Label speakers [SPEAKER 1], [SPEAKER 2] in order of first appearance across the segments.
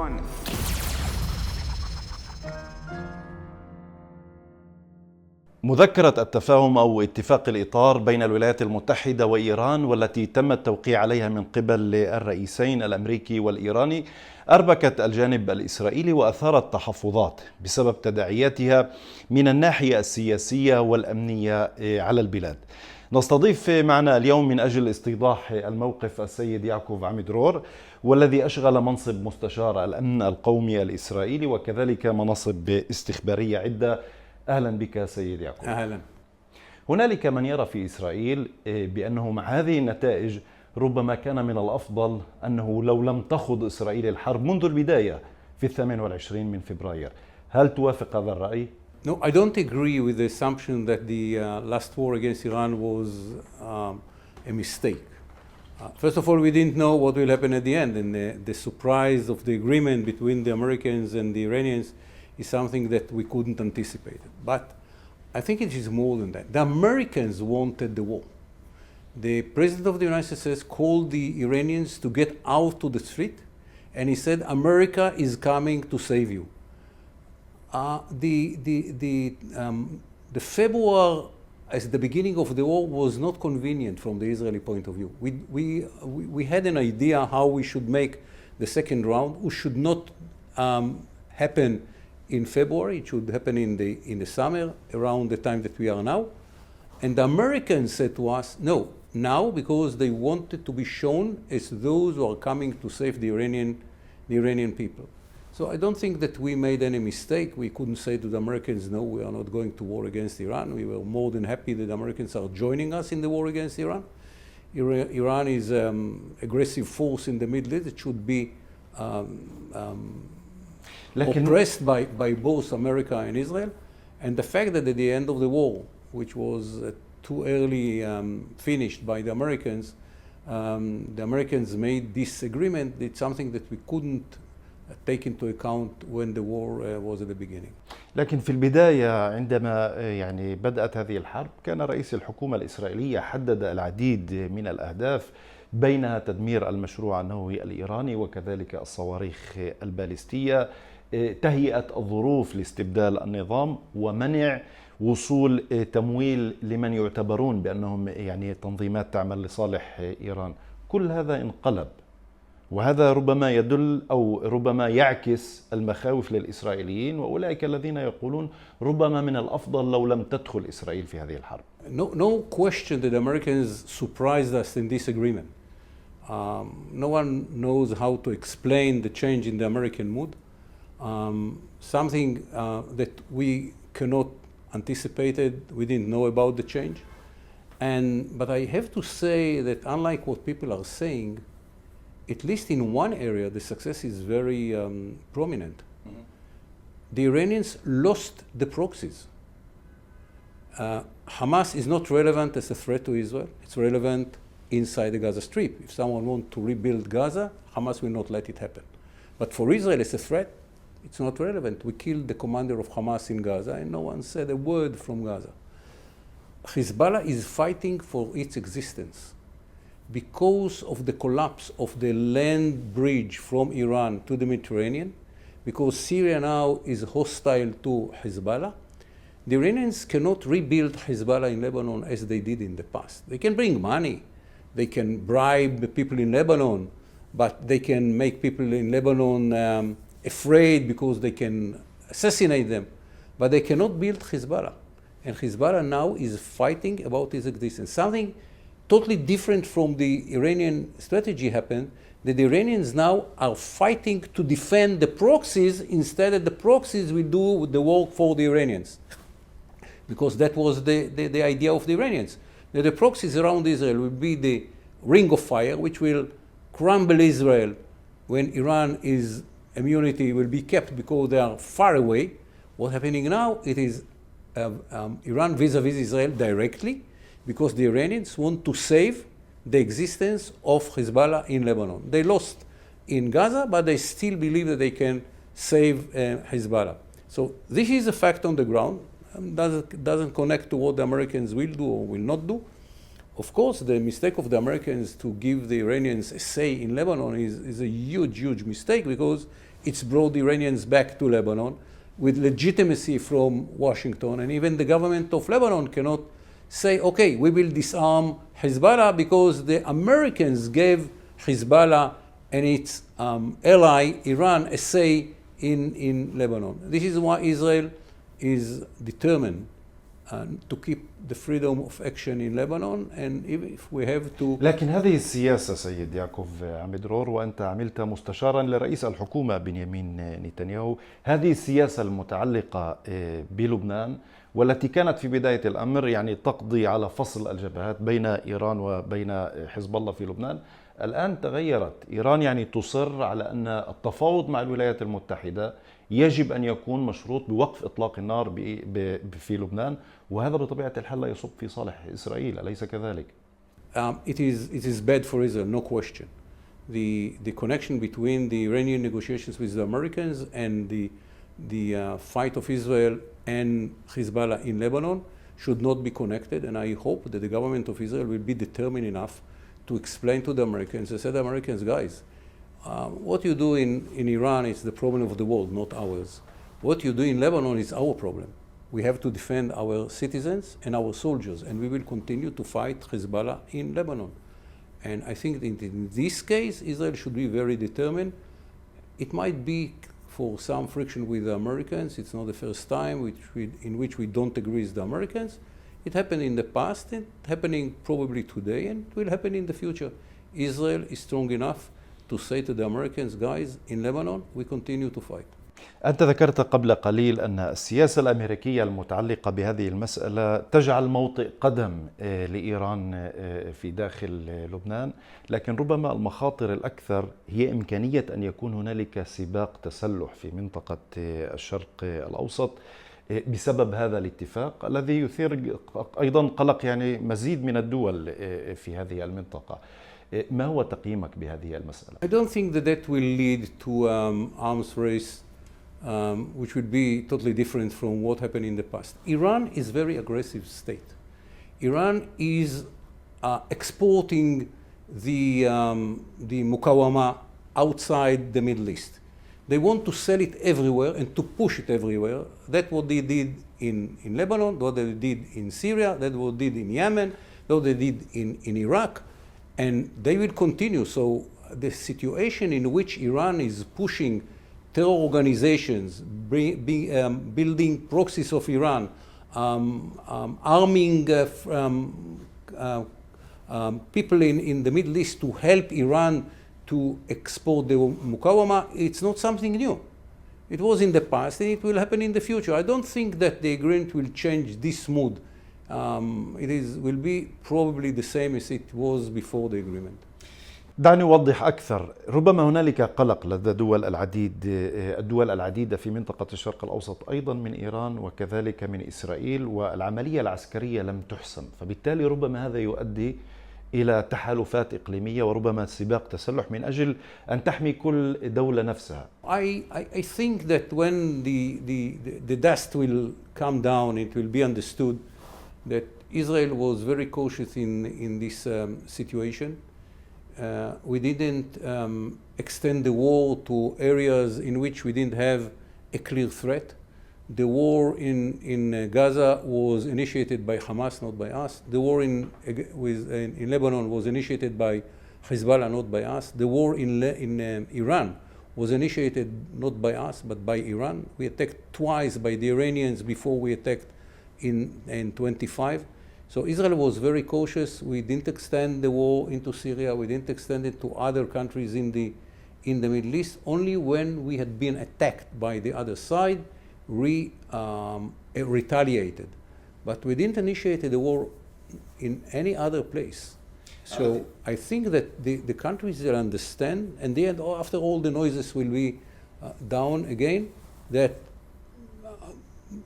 [SPEAKER 1] one.
[SPEAKER 2] مذكرة التفاهم أو اتفاق الإطار بين الولايات المتحدة وإيران والتي تم التوقيع عليها من قبل الرئيسين الأمريكي والإيراني أربكت الجانب الإسرائيلي وأثارت تحفظات بسبب تداعياتها من الناحية السياسية والأمنية على البلاد. نستضيف معنا اليوم من أجل استيضاح الموقف السيد يعقوب عاميدرور، والذي أشغل منصب مستشار الأمن القومي الإسرائيلي وكذلك مناصب استخبارية عدة. أهلا بك سيد يعقوب.
[SPEAKER 3] أهلا.
[SPEAKER 2] هنالك من يرى في إسرائيل بأنه مع هذه النتائج ربما كان من الأفضل أنه لو لم تخوض إسرائيل الحرب منذ البداية في 28 من فبراير. هل توافق هذا الرأي؟
[SPEAKER 3] No, I don't agree with the assumption that the last war against Iran was a mistake. First of all, we didn't know what will happen at the end, and the surprise of the agreement between the Americans and the Iranians is something that we couldn't anticipate. But I think it is more than that. The Americans wanted the war. The President of the United States called the Iranians to get out to the street, and he said, America is coming to save you. The February as the beginning of the war was not convenient from the Israeli point of view. We had an idea how we should make the second round, which should not happen in February. It should happen in the summer, around the time that we are now. And the Americans said to us, no, now, because they wanted to be shown as those who are coming to save the Iranian people. So I don't think that we made any mistake. We couldn't say to the Americans, no, we are not going to war against Iran. We were more than happy that the Americans are joining us in the war against Iran. Iran is aggressive force in the Middle East. It should be oppressed by both America and Israel. And the fact that at the end of the war, which was too early finished by the Americans made this agreement. It's something that we couldn't take into account when the war was at the beginning.
[SPEAKER 2] لكن في البداية عندما بدأت هذه الحرب كان رئيس الحكومة الإسرائيلية حدد العديد من الأهداف، بينها تدمير المشروع النووي الإيراني وكذلك الصواريخ البالستية، تهيئة الظروف لاستبدال النظام، ومنع وصول تمويل لمن يعتبرون بأنهم تنظيمات تعمل لصالح إيران. كل هذا انقلب، وهذا ربما يدل أو ربما يعكس المخاوف للإسرائيليين وأولئك الذين يقولون ربما من الأفضل لو لم تدخل إسرائيل في هذه الحرب.
[SPEAKER 3] No question that the Americans surprised us in this agreement. No one knows how to explain the change in the American mood. Something that we cannot anticipated. We didn't know about the change. But I have to say that unlike what people are saying, at least in one area, the success is very prominent. Mm-hmm. The Iranians lost the proxies. Hamas is not relevant as a threat to Israel. It's relevant inside the Gaza Strip. If someone wants to rebuild Gaza, Hamas will not let it happen. But for Israel as a threat, it's not relevant. We killed the commander of Hamas in Gaza and no one said a word from Gaza. Hezbollah is fighting for its existence. Because of the collapse of the land bridge from Iran to the Mediterranean, because Syria now is hostile to Hezbollah, the Iranians cannot rebuild Hezbollah in Lebanon as they did in the past. They can bring money, they can bribe the people in Lebanon, but they can make people in Lebanon afraid because they can assassinate them, but they cannot build Hezbollah. And Hezbollah now is fighting about its existence. Something totally different from the Iranian strategy happened, that the Iranians now are fighting to defend the proxies instead that the proxies will do the work for the Iranians. Because that was the idea of the Iranians. That the proxies around Israel will be the ring of fire which will crumble Israel when Iran is immunity will be kept because they are far away. What's happening now, it is Iran vis-a-vis Israel directly, because the Iranians want to save the existence of Hezbollah in Lebanon. They lost in Gaza, but they still believe that they can save Hezbollah. So this is a fact on the ground. Doesn't connect to what the Americans will do or will not do. Of course, the mistake of the Americans to give the Iranians a say in Lebanon is a huge, huge mistake, because it's brought Iranians back to Lebanon with legitimacy from Washington, and even the government of Lebanon cannot say, okay, we will disarm Hezbollah because the Americans gave Hezbollah and its ally Iran a say in Lebanon. This is why Israel is determined to keep the freedom of action in Lebanon, and if we have to.
[SPEAKER 2] لكن هذه السياسة سيد يعقوب عاميدرور، وأنت عملت مستشارا لرئيس الحكومة بنيامين نتنياهو، هذه السياسة المتعلقة بلبنان والتي كانت في بداية الأمر يعني تقضي على فصل الجبهات بين إيران وبين حزب الله في لبنان، الآن تغيرت. إيران يعني تصر على أن التفاوض مع الولايات المتحدة يجب أن يكون مشروط بوقف إطلاق النار في لبنان، وهذا بطبيعة الحال لا يصب في صالح إسرائيل، أليس كذلك؟
[SPEAKER 3] It is bad for Israel, no question. The connection between the Iranian negotiations with the Americans and the fight of Israel and Hezbollah in Lebanon should not be connected, and I hope that the government of Israel will be determined enough to explain to the Americans, I said, Americans, guys, what you do in Iran is the problem of the world, not ours. What you do in Lebanon is our problem. We have to defend our citizens and our soldiers, and we will continue to fight Hezbollah in Lebanon. And I think in this case, Israel should be very determined. It might be for some friction with the Americans. It's not the first time in which we don't agree with the Americans. It happened in the past, it's happening probably today, and it will happen in the future. Israel is strong enough to say to the Americans, guys, in Lebanon, we continue to fight.
[SPEAKER 2] أنت ذكرت قبل قليل أن السياسة الأمريكية المتعلقة بهذه المسألة تجعل موطئ قدم لإيران في داخل لبنان، لكن ربما المخاطر الأكثر هي إمكانية أن يكون هنالك سباق تسلح في منطقة الشرق الأوسط بسبب هذا الاتفاق الذي يثير أيضا قلق يعني مزيد من الدول في هذه المنطقة. ما هو تقييمك بهذه المسألة؟
[SPEAKER 3] I don't think that will lead to arms race which would be totally different from what happened in the past. Iran is a very aggressive state. Iran is exporting the مقاومة outside the Middle East. They want to sell it everywhere and to push it everywhere. That's what they did in Lebanon, what they did in Syria, that's what they did in Yemen, what they did in Iraq, and they will continue. So the situation in which Iran is pushing terror organizations, building proxies of Iran, arming people in the Middle East to help Iran to export the مقاومة, it's not something new. It was in the past and it will happen in the future. I don't think that the agreement will change this mood. Will be probably the same as it was before the agreement.
[SPEAKER 2] دعني أوضح أكثر. ربما هنالك قلق لدى الدول العديدة في منطقة الشرق الأوسط أيضا من إيران وكذلك من إسرائيل، والعملية العسكرية لم تحسم، فبالتالي ربما هذا يؤدي إلى تحالفات إقليمية وربما سباق تسلح من أجل أن تحمي كل دولة نفسها.
[SPEAKER 3] I think that when the dust will come down, it will be understood that Israel was very cautious in this situation. We didn't extend the war to areas in which we didn't have a clear threat. The war in Gaza was initiated by Hamas, not by us. The war in Lebanon was initiated by Hezbollah, not by us. The war in Iran was initiated not by us, but by Iran. We attacked twice by the Iranians before we attacked in 25. So Israel was very cautious. We didn't extend the war into Syria. We didn't extend it to other countries in the Middle East. Only when we had been attacked by the other side, we retaliated. But we didn't initiate the war in any other place. So I think that the countries will understand, and then after all the noises will be down again, that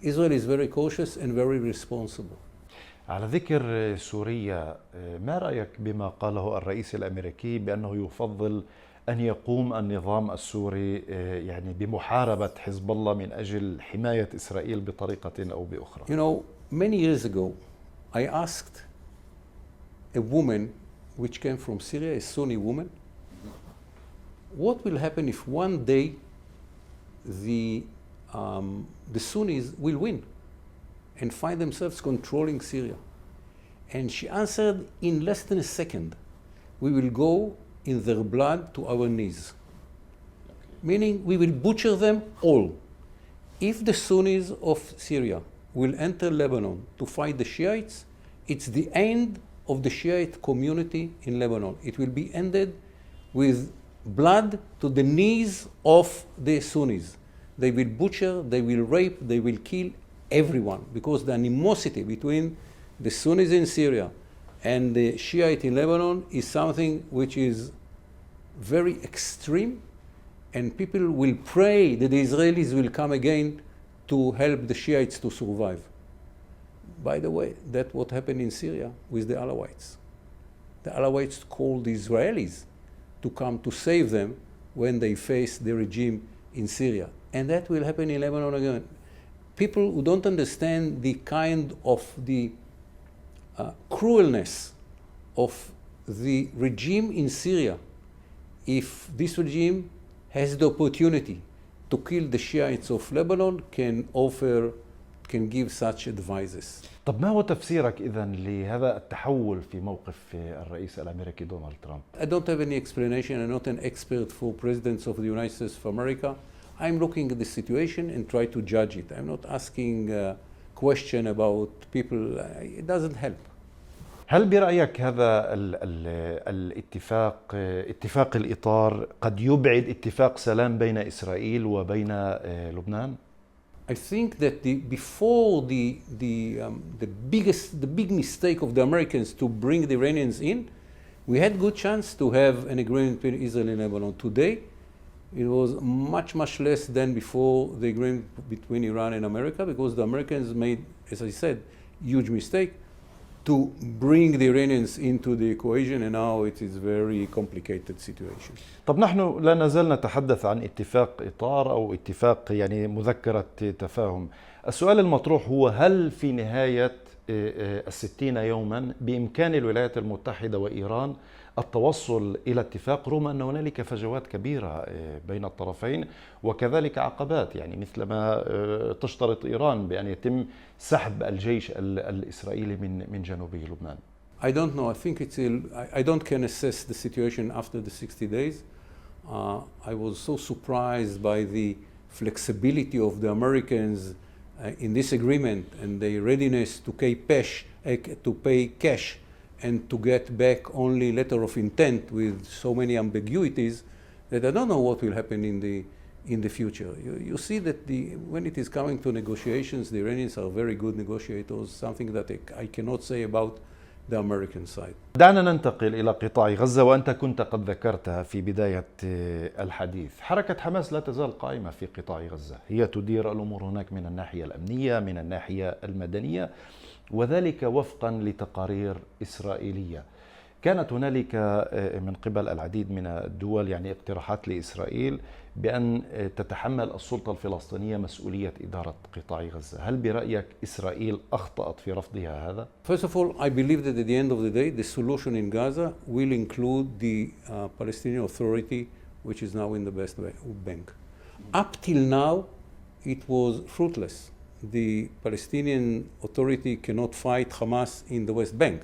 [SPEAKER 3] Israel is very cautious and very responsible.
[SPEAKER 2] على ذكر سوريا، ما رأيك بما قاله الرئيس الأمريكي بأنه يفضل أن يقوم النظام السوري يعني بمحاربة حزب الله من أجل حماية إسرائيل بطريقة أو بأخرى؟
[SPEAKER 3] You know, many years ago, I asked a woman which came from Syria, a Sunni woman, what will happen if one day the Sunnis will win and find themselves controlling Syria. And she answered in less than a second, we will go in their blood to our knees. Meaning we will butcher them all. If the Sunnis of Syria will enter Lebanon to fight the Shiites, it's the end of the Shiite community in Lebanon. It will be ended with blood to the knees of the Sunnis. They will butcher, they will rape, they will kill everyone, because the animosity between the Sunnis in Syria and the Shiite in Lebanon is something which is very extreme, and people will pray that the Israelis will come again to help the Shiites to survive. By the way, that's what happened in Syria with the Alawites. The Alawites called the Israelis to come to save them when they face the regime in Syria. And that will happen in Lebanon again. People who don't understand the kind of the cruelness of the regime in Syria, if this regime has the opportunity to kill the Shiites of Lebanon, can give such advices.
[SPEAKER 2] طب ما هو تفسيرك إذن لهذا التحول في موقف الرئيس الأمريكي دونالد ترامب؟
[SPEAKER 3] I don't have any explanation. I'm not an expert for presidents of the United States of America. I'm looking at the situation and try to judge it. I'm not asking a question about people. It doesn't help.
[SPEAKER 2] هل برأيك هذا الاتفاق اتفاق الإطار قد يبعد اتفاق سلام بين إسرائيل وبين لبنان؟
[SPEAKER 3] I think that before the big mistake of the Americans to bring the Iranians in, we had good chance to have an agreement between Israel and Lebanon. Today, it was much less than before the agreement between Iran and America, because the Americans made, as I said, huge mistake to bring the Iranians into the equation, and now it is very complicated situation.
[SPEAKER 2] طب نحن لا نزال نتحدث عن اتفاق إطار أو اتفاق يعني مذكرة تفاهم. السؤال المطروح هو هل في نهاية 60 يوما بإمكان الولايات المتحدة وإيران التوصل إلى اتفاق، رغم أن هنالك فجوات كبيرة بين الطرفين وكذلك عقبات، يعني مثلما تشترط إيران بأن يتم سحب الجيش الإسرائيلي من جنوبي لبنان؟
[SPEAKER 3] I don't know. I think I don't can assess the situation after the 60 days. I was so surprised by the flexibility of the Americans in this agreement and their readiness to pay cash and to get back only letter of intent with so many ambiguities that I don't know what will happen in the future. You see that when it is coming to negotiations, the Iranians are very good negotiators, something that I cannot say about the American side.
[SPEAKER 2] دعنا ننتقل إلى قطاع غزة، وأنت كنت قد ذكرتها في بداية الحديث. حركة حماس لا تزال قائمة في قطاع غزة، هي تدير الأمور هناك من الناحية الأمنية، من الناحية المدنية، وذلك وفقا لتقارير إسرائيلية. كانت هنالك من قبل العديد من الدول يعني اقتراحات لإسرائيل بأن تتحمل السلطة الفلسطينية مسؤولية إدارة قطاع غزة. هل برأيك إسرائيل أخطأت في رفضها هذا؟
[SPEAKER 3] First of all, I believe that at the end of the day, the solution in Gaza will include the Palestinian Authority, which is now in the West Bank. Up till now, it was fruitless. The Palestinian Authority cannot fight Hamas in the West Bank.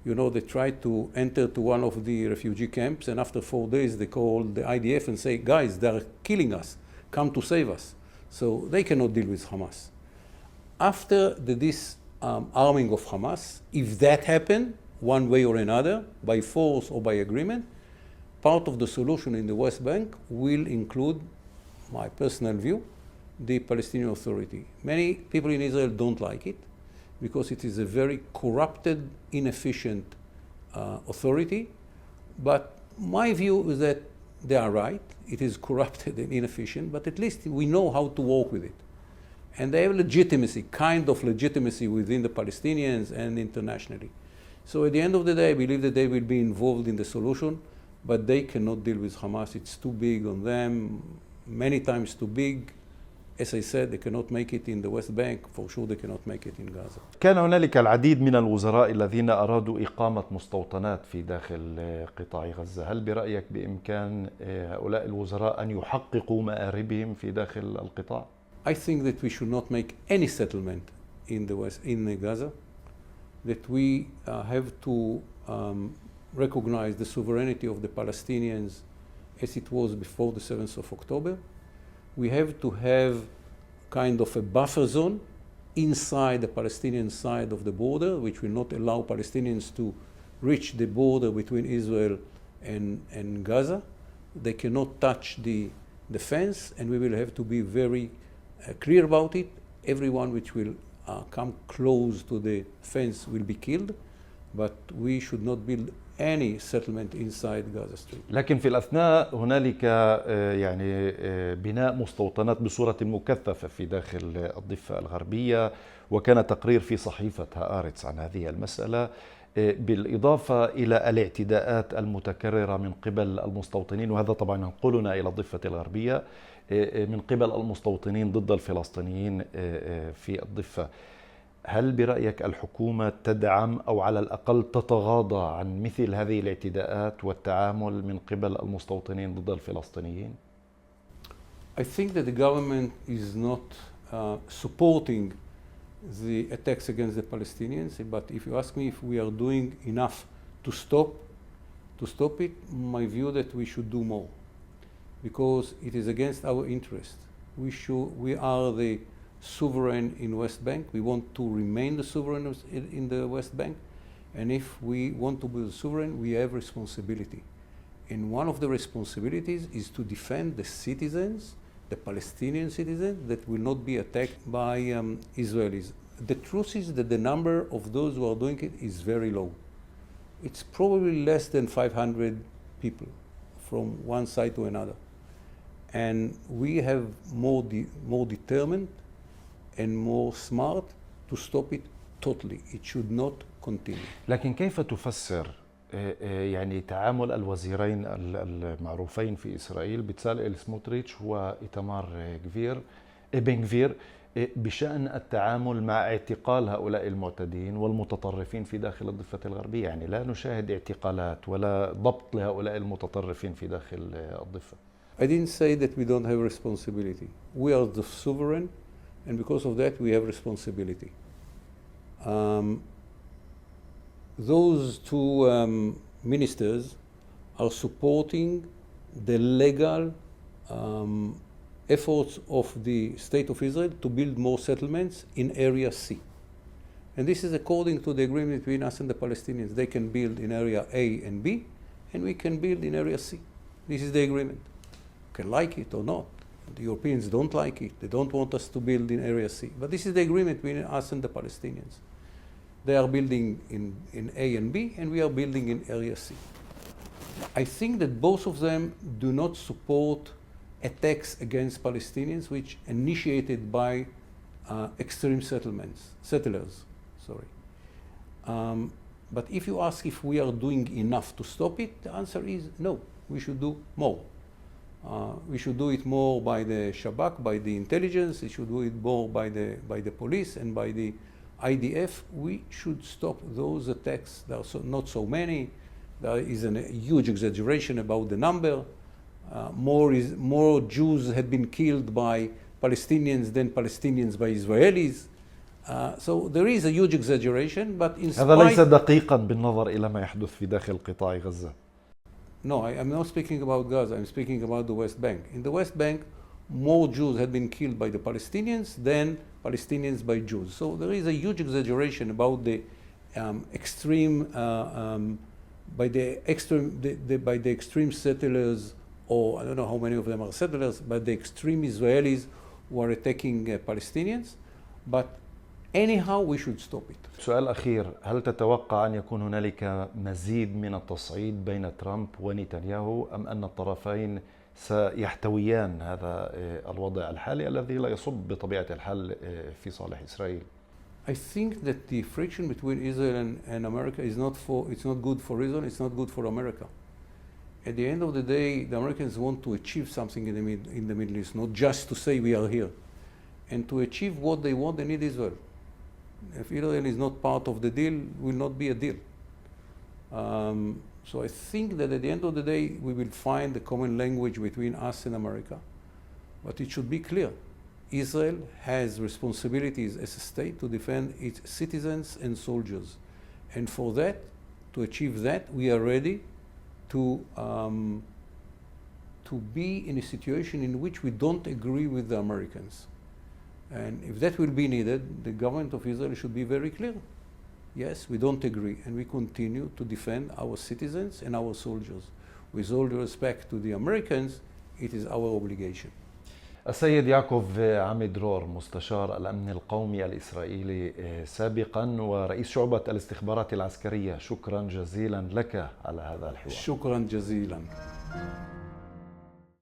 [SPEAKER 3] You know, they tried to enter to one of the refugee camps, and after 4 days they called the IDF and say, guys, they're killing us, come to save us. So they cannot deal with Hamas. After the disarming of Hamas, if that happened, one way or another, by force or by agreement, part of the solution in the West Bank will include, my personal view, the Palestinian Authority. Many people in Israel don't like it, because it is a very corrupted, inefficient authority. But my view is that they are right. It is corrupted and inefficient, but at least we know how to work with it. And they have legitimacy, kind of legitimacy within the Palestinians and internationally. So at the end of the day, I believe that they will be involved in the solution, but they cannot deal with Hamas. It's too big on them, many times too big. As I said, they cannot make it in the West Bank. For sure, they cannot make it in Gaza.
[SPEAKER 2] كان هنالك العديد من الوزراء الذين أرادوا إقامة مستوطنات في داخل قطاع غزة. هل برأيك بإمكان هؤلاء الوزراء أن يحققوا مآربهم في داخل القطاع؟
[SPEAKER 3] I think that we should not make any settlement in the West, in Gaza. That we have to recognize the sovereignty of the Palestinians as it was before the 7th of October. We have to have kind of a buffer zone inside the Palestinian side of the border, which will not allow Palestinians to reach the border between Israel and Gaza. They cannot touch the fence, and we will have to be very clear about it. Everyone which will come close to the fence will be killed, but we should not build any settlement inside Gaza Strip.
[SPEAKER 2] لكن في الأثناء هنالك يعني بناء مستوطنات بصورة مكثفة في داخل الضفة الغربية، وكان تقرير في صحيفة هآرتس عن هذه المسألة، بالإضافة إلى الاعتداءات المتكررة من قبل المستوطنين، وهذا طبعا ينقلنا إلى الضفة الغربية، من قبل المستوطنين ضد الفلسطينيين في الضفة. هل برأيك الحكومة تدعم أو على الأقل تتغاضى عن مثل هذه الاعتداءات والتعامل من قبل المستوطنين ضد الفلسطينيين؟
[SPEAKER 3] I think that the government is not supporting the attacks against the Palestinians, but if you ask me if we are doing enough to stop it, my view that we should do more, because it is against our interest. We are the sovereign in West Bank. We want to remain the sovereign in the West Bank, and if we want to be the sovereign, we have responsibility. And one of the responsibilities is to defend the citizens, the Palestinian citizens, that will not be attacked by Israelis. The truth is that the number of those who are doing it is very low. It's probably less than 500 people from one side to another. And we have more determined and more smart to stop it totally. It should not continue.
[SPEAKER 2] لكن كيف تفسر يعني تعامل الوزيرين المعروفين في إسرائيل بتسالئيل سموتريتش وإيتمار بن غفير بشأن التعامل مع اعتقال هؤلاء المعتدين والمتطرفين في داخل الضفة الغربية؟ يعني لا نشاهد اعتقالات ولا ضبط لهؤلاء المتطرفين في داخل الضفة.
[SPEAKER 3] I didn't say that we don't have responsibility. We are the sovereign, and because of that we have responsibility. Those two ministers are supporting the legal efforts of the State of Israel to build more settlements in Area C. And this is according to the agreement between us and the Palestinians. They can build in Area A and B, and we can build in Area C. This is the agreement. You can like it or not. The Europeans don't like it. They don't want us to build in Area C. But this is the agreement between us and the Palestinians. They are building in A and B, and we are building in Area C. I think that both of them do not support attacks against Palestinians, which initiated by extreme settlers. But if you ask if we are doing enough to stop it, the answer is no. We should do more. We should do it more by the Shabak, by the intelligence. We should do it more by the police and by the IDF. We should stop those attacks. There are not so many. There is a huge exaggeration about the number. More Jews had been killed by Palestinians than Palestinians by Israelis. So there is a huge exaggeration, but in spite...
[SPEAKER 2] هذا ليس دقيقا بالنظر إلى ما يحدث في داخل قطاع غزة.
[SPEAKER 3] No, I'm not speaking about Gaza. I'm speaking about the West Bank. In the West Bank, more Jews had been killed by the Palestinians than Palestinians by Jews. So there is a huge exaggeration about the extreme settlers, or I don't know how many of them are settlers, but the extreme Israelis who are attacking Palestinians. But anyhow, we should stop it.
[SPEAKER 2] سؤال أخير، هل تتوقع أن يكون هنالك مزيد من التصعيد بين ترامب ونتنياهو، أم أن الطرفين سيحتويان هذا الوضع الحالي الذي لا يصب بطبيعة الحال في صالح إسرائيل؟
[SPEAKER 3] I think that the friction between Israel and America it's not good for Israel, it's not good for America. At the end of the day, the Americans want to achieve something in the Middle East, not just to say we are here. and to achieve what they want, they need Israel. If Israel is not part of the deal, will not be a deal. So I think that at the end of the day, we will find a common language between us and America. But it should be clear. Israel has responsibilities as a state to defend its citizens and soldiers. And for that, to achieve that, we are ready to be in a situation in which we don't agree with the Americans. And if that will be needed, the government of Israel should be very clear. Yes, we don't agree, and we continue to defend our citizens and our soldiers. With all due respect to the Americans, it is our obligation.
[SPEAKER 2] السيد يعقوب عاميدرور، مستشار الأمن القومي الإسرائيلي سابقا ورئيس شعبة الاستخبارات العسكرية، شكرا جزيلا لك على هذا الحوار.
[SPEAKER 3] شكرا جزيلا.